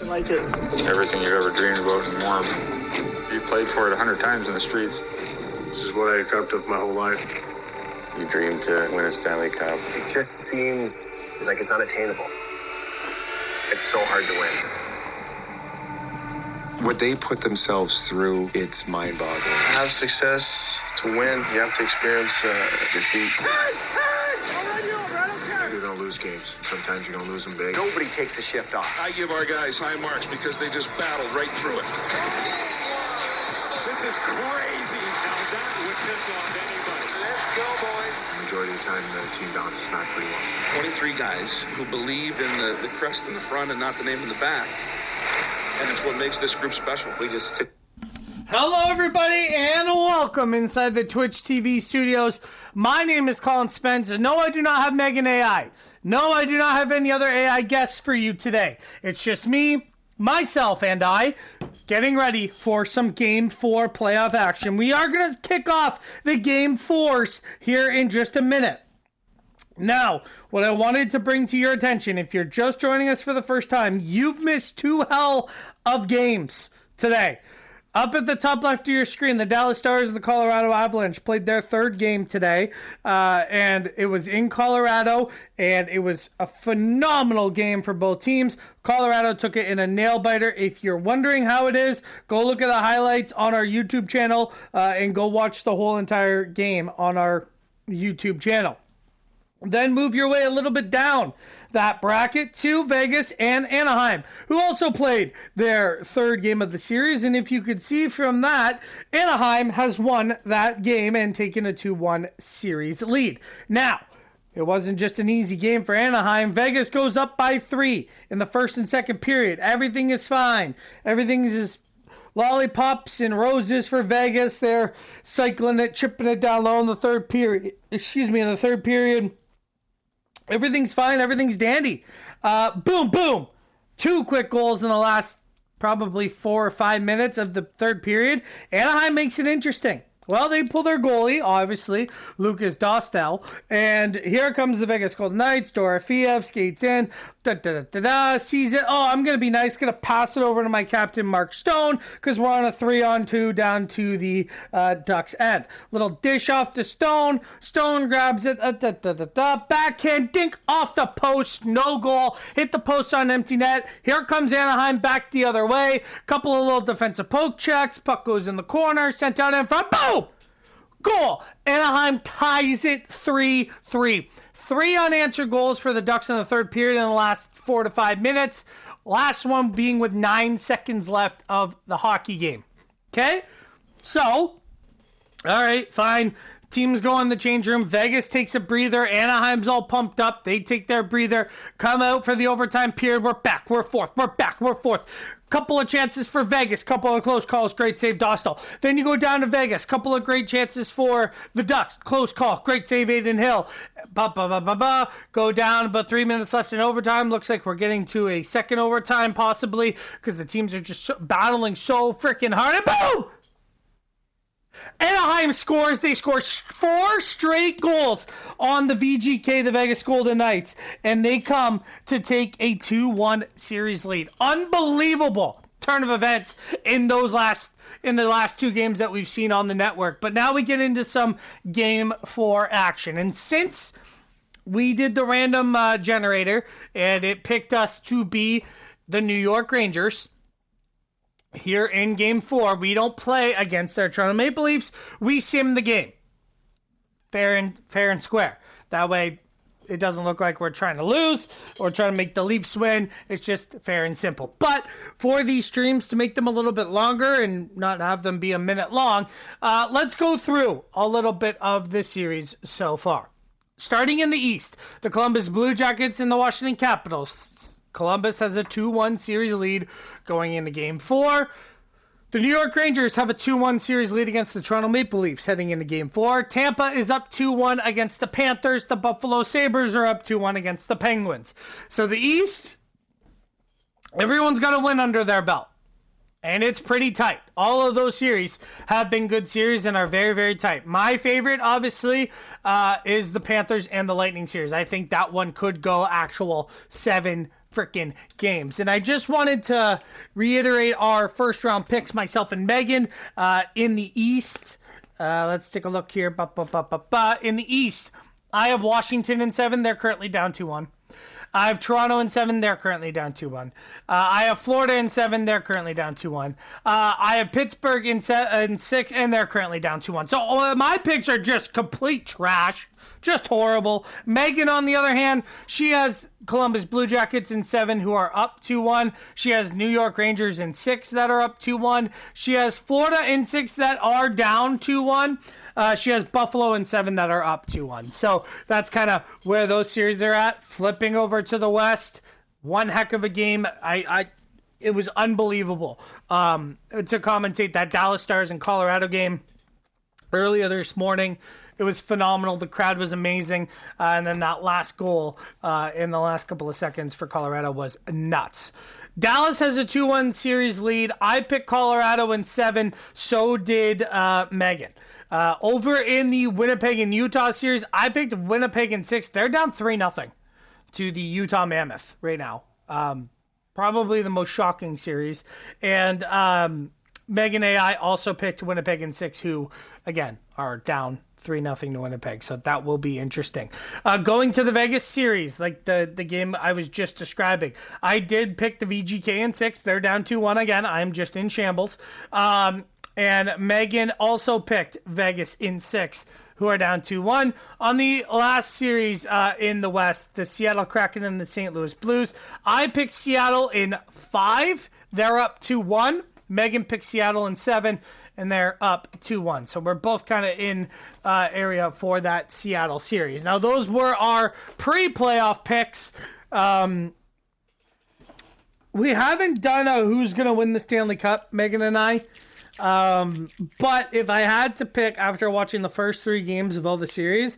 nothing like it. Everything you've ever dreamed about and more. You played for it 100 times in the streets. This is what I dreamt of my whole life. You dreamed to win a Stanley Cup. It just seems like it's unattainable. It's so hard to win. What they put themselves through, it's mind-boggling. To have success, to win, you have to experience defeat. You don't lose games. Sometimes you don't lose them big. Nobody takes a shift off. I give our guys high marks because they just battled right through it. This is crazy how that would piss off anybody. Let's go, boys. The majority of the time, the team bounces back pretty well. 23 guys who believed in the crest in the front and not the name in the back. And it's what makes this group special. We just took. Hello, everybody, and welcome inside the Twitch TV studios. My name is Colin Spencer. No, I do not have Megan AI. No, I do not have any other AI guests for you today. It's just me, myself, and I getting ready for some Game 4 playoff action. We are going to kick off the Game 4s here in just a minute. Now, what I wanted to bring to your attention, if you're just joining us for the first time, you've missed two hell of games today. Up at the top left of your screen, the Dallas Stars and the Colorado Avalanche played their third game today, and it was in Colorado, and it was a phenomenal game for both teams. Colorado took it in a nail-biter. If you're wondering how it is, go look at the highlights on our YouTube channel, and go watch the whole entire game on our YouTube channel. Then move your way a little bit down that bracket to Vegas and Anaheim, who also played their third game of the series. And if you could see from that, Anaheim has won that game and taken a 2-1 series lead. Now, it wasn't just an easy game for Anaheim. Vegas goes up by 3 in the first and second period. Everything is fine. Everything is lollipops and roses for Vegas. They're cycling it, chipping it down low in the third period. In the third period. Everything's fine. Everything's dandy. Boom, boom. 2 quick goals in the last probably 4 or 5 minutes of the third period. Anaheim makes it interesting. Well, they pull their goalie, obviously, Lucas Dostal. And here comes the Vegas Golden Knights. Dorofeev skates in. Sees it. Oh, I'm going to be nice. Going to pass it over to my captain, Mark Stone, because we're on a 3-on-2 down to the Ducks end. Little dish off to Stone. Stone grabs it. Backhand dink off the post. No goal. Hit the post on empty net. Here comes Anaheim back the other way. Couple of little defensive poke checks. Puck goes in the corner. Sent out in front. Boom! Goal! Anaheim ties it 3-3. 3 unanswered goals for the Ducks in the third period in the last 4 to 5 minutes. Last one being with 9 seconds left of the hockey game. Okay? So, all right, fine. Teams go in the change room. Vegas takes a breather. Anaheim's all pumped up. They take their breather. Come out for the overtime period. We're back. We're fourth. We're back. We're fourth. Couple of chances for Vegas. Couple of close calls. Great save, Dostal. Then you go down to Vegas. Couple of great chances for the Ducks. Close call. Great save, Aiden Hill. Go down. About 3 minutes left in overtime. Looks like we're getting to a second overtime possibly because the teams are just battling so freaking hard. And boom! Anaheim scores. They score 4 straight goals on the VGK, the Vegas Golden Knights, and they come to take a 2-1 series lead. Unbelievable turn of events in the last 2 games that we've seen on the network. But now we get into some Game 4 action. And since we did the random generator and it picked us to be the New York Rangers, here in Game 4, we don't play against our Toronto Maple Leafs. We sim the game. Fair and square. That way, it doesn't look like we're trying to lose or trying to make the Leafs win. It's just fair and simple. But for these streams, to make them a little bit longer and not have them be a minute long, let's go through a little bit of the series so far. Starting in the East, the Columbus Blue Jackets and the Washington Capitals. Columbus has a 2-1 series lead going into Game 4. The New York Rangers have a 2-1 series lead against the Toronto Maple Leafs heading into Game 4. Tampa is up 2-1 against the Panthers. The Buffalo Sabres are up 2-1 against the Penguins. So the East, everyone's got a win under their belt. And it's pretty tight. All of those series have been good series and are very, very tight. My favorite, obviously, is the Panthers and the Lightning series. I think that one could go actual 7-5 freaking games. And I just wanted to reiterate our first round picks, myself and Megan, in the East. Let's take a look here. In the East, I have Washington in 7. They're currently down 2-1. I have Toronto in 7. They're currently down 2-1. I have Florida in 7. They're currently down 2-1. I have Pittsburgh in 6, and they're currently down 2-1. So my picks are just complete trash. Just horrible. Megan, on the other hand, she has Columbus Blue Jackets in 7 who are up 2-1. She has New York Rangers in 6 that are up 2-1. She has Florida in 6 that are down 2-1. She has Buffalo in 7 that are up 2-1. So that's kind of where those series are at. Flipping over to the West, one heck of a game. It was unbelievable to commentate that Dallas Stars and Colorado game earlier this morning. It was phenomenal. The crowd was amazing. And then that last goal in the last couple of seconds for Colorado was nuts. Dallas has a 2-1 series lead. I picked Colorado in 7. So did Megan. Over in the Winnipeg and Utah series, I picked Winnipeg in 6. They're down 3-0 to the Utah Mammoth right now. Probably the most shocking series. And Megan AI also picked Winnipeg in 6, who, again, are down 3-0 to Winnipeg. So that will be interesting. Going to the Vegas series, like the game I was just describing, I did pick the VGK in 6. They're down 2-1 again. I'm just in shambles. And Megan also picked Vegas in 6, who are down 2-1. On the last series in the West, the Seattle Kraken and the St. Louis Blues, I picked Seattle in 5. They're up 2-1. Megan picked Seattle in 7, and they're up 2-1. So we're both kind of in area for that Seattle series. Now, those were our pre-playoff picks. We haven't done a who's going to win the Stanley Cup, Megan and I. But if I had to pick after watching the first 3 games of all the series,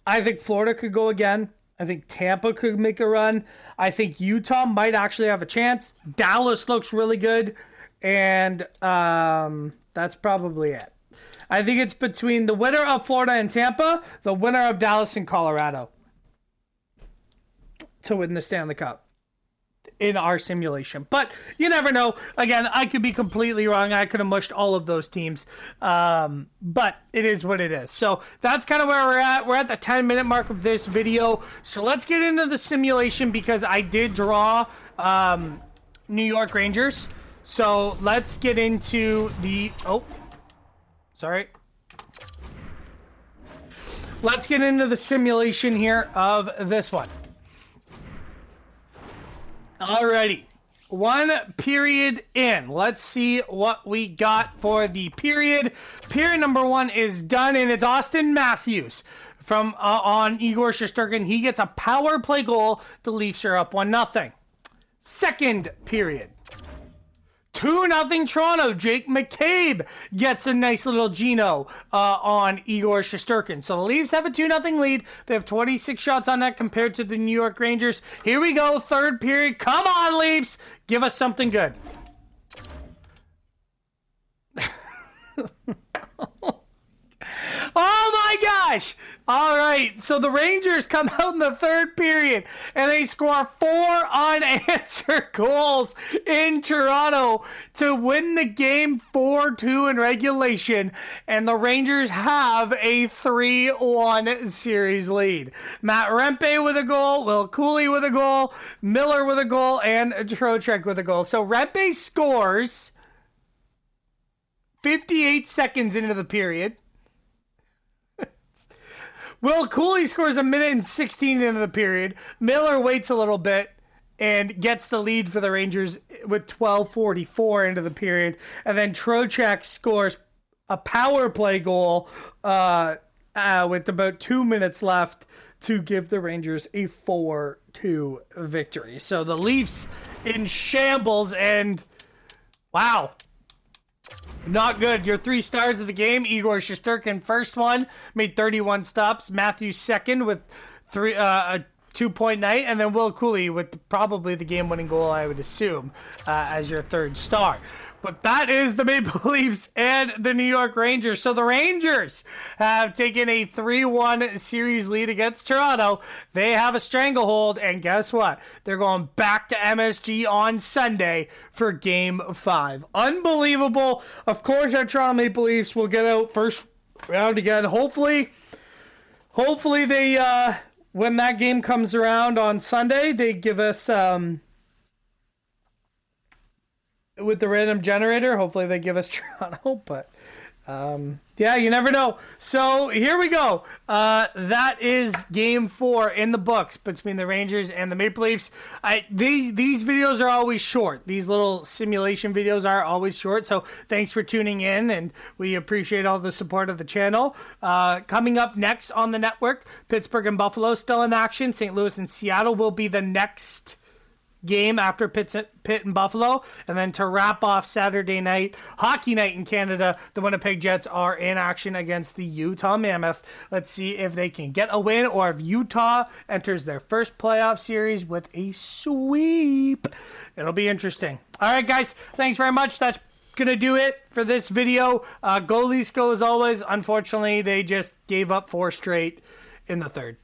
I think Florida could go again. I think Tampa could make a run. I think Utah might actually have a chance. Dallas looks really good. And that's probably it. I think it's between the winner of Florida and Tampa, the winner of Dallas and Colorado to win the Stanley Cup in our simulation. But you never know. Again, I could be completely wrong. I could have mushed all of those teams. But it is what it is. So that's kind of where we're at. We're at the 10-minute mark of this video. So let's get into the simulation because I did draw New York Rangers. So let's get into the... Oh, sorry. Let's get into the simulation here of this one. Alrighty. 1 period in. Let's see what we got for the period. Period number 1 is done, and it's Austin Matthews from on Igor Shesterkin. He gets a power play goal. The Leafs are up 1-0. Second period. 2-0 Toronto. Jake McCabe gets a nice little Geno on Igor Shesterkin. So the Leafs have a 2-0 lead. They have 26 shots on net compared to the New York Rangers. Here we go. Third period. Come on, Leafs. Give us something good. Oh my gosh! All right, so the Rangers come out in the third period and they score 4 unanswered goals in Toronto to win the game 4-2 in regulation, and the Rangers have a 3-1 series lead. Matt Rempe with a goal, Will Cooley with a goal, Miller with a goal, and Trocheck with a goal. So Rempe scores 58 seconds into the period. Will Cooley scores 1:16 into the period. Miller waits a little bit and gets the lead for the Rangers with 12:44 into the period. And then Trocheck scores a power play goal with about 2 minutes left to give the Rangers a 4-2 victory. So the Leafs in shambles, and wow. Not good. Your 3 stars of the game. Igor Shesterkin, first one, made 31 stops. Matthews, second, with a 2-point night. And then Will Cooley with probably the game-winning goal, I would assume, as your 3rd star. But that is the Maple Leafs and the New York Rangers. So the Rangers have taken a 3-1 series lead against Toronto. They have a stranglehold, and guess what? They're going back to MSG on Sunday for Game 5. Unbelievable. Of course, our Toronto Maple Leafs will get out first round again. Hopefully they, when that game comes around on Sunday, they give us... with the random generator, hopefully they give us Toronto, but yeah, you never know. So here we go. That is Game 4 in the books between the Rangers and the Maple Leafs. These videos are always short. These little simulation videos are always short, so thanks for tuning in, and we appreciate all the support of the channel. Coming up next on the network, Pittsburgh and Buffalo still in action. St. Louis and Seattle will be the next game after Pitt and Buffalo, and then to wrap off Saturday night, hockey night in Canada, the Winnipeg Jets are in action against the Utah Mammoth. Let's see if they can get a win or if Utah enters their first playoff series with a sweep. It'll be interesting. All right, guys, thanks very much. That's gonna do it for this video. Go Leafs go as always. Unfortunately, they just gave up 4 straight in the third.